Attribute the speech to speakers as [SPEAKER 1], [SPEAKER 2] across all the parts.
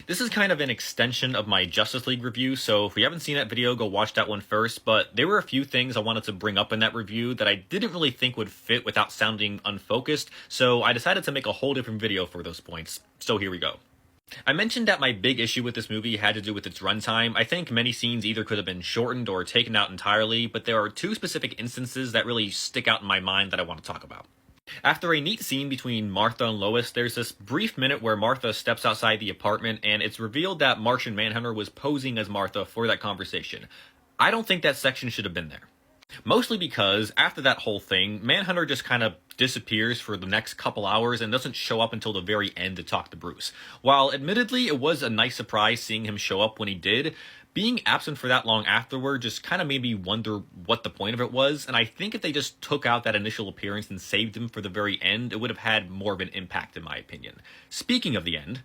[SPEAKER 1] This is kind of an extension of my Justice League review, so if you haven't seen that video, go watch that one first, but there were a few things I wanted to bring up in that review that I didn't really think would fit without sounding unfocused, so I decided to make a whole different video for those points. So here we go. I mentioned that my big issue with this movie had to do with its runtime. I think many scenes either could have been shortened or taken out entirely, but there are two specific instances that really stick out in my mind that I want to talk about. After a neat scene between Martha and Lois, there's this brief minute where Martha steps outside the apartment and it's revealed that Martian Manhunter was posing as Martha for that conversation. I don't think that section should have been there. Mostly because, after that whole thing, Manhunter just kind of disappears for the next couple hours and doesn't show up until the very end to talk to Bruce. While admittedly it was a nice surprise seeing him show up when he did, being absent for that long afterward just kind of made me wonder what the point of it was, and I think if they just took out that initial appearance and saved him for the very end, it would have had more of an impact in my opinion. Speaking of the end,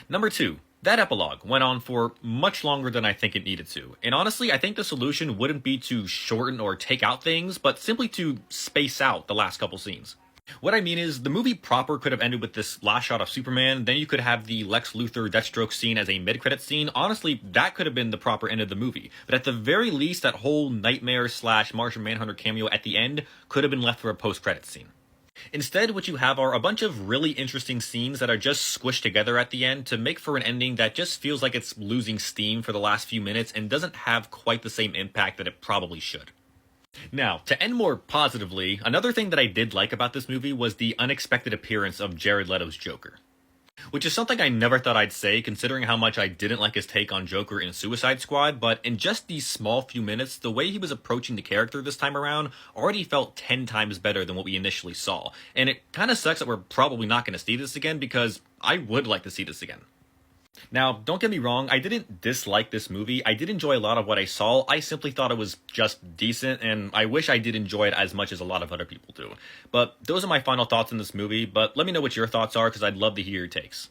[SPEAKER 1] number 2. That epilogue went on for much longer than I think it needed to, and honestly I think the solution wouldn't be to shorten or take out things, but simply to space out the last couple scenes. What I mean is, the movie proper could have ended with this last shot of Superman, then you could have the Lex Luthor Deathstroke scene as a mid-credit scene. Honestly, that could have been the proper end of the movie, but at the very least that whole Nightmare / Martian Manhunter cameo at the end could have been left for a post-credit scene. Instead, what you have are a bunch of really interesting scenes that are just squished together at the end to make for an ending that just feels like it's losing steam for the last few minutes and doesn't have quite the same impact that it probably should. Now, to end more positively, another thing that I did like about this movie was the unexpected appearance of Jared Leto's Joker. Which is something I never thought I'd say, considering how much I didn't like his take on Joker in Suicide Squad, but in just these small few minutes, the way he was approaching the character this time around already felt 10 times better than what we initially saw. And it kinda sucks that we're probably not gonna see this again, because I would like to see this again. Now, don't get me wrong, I didn't dislike this movie. I did enjoy a lot of what I saw. I simply thought it was just decent, and I wish I did enjoy it as much as a lot of other people do. But those are my final thoughts on this movie, but let me know what your thoughts are, because I'd love to hear your takes.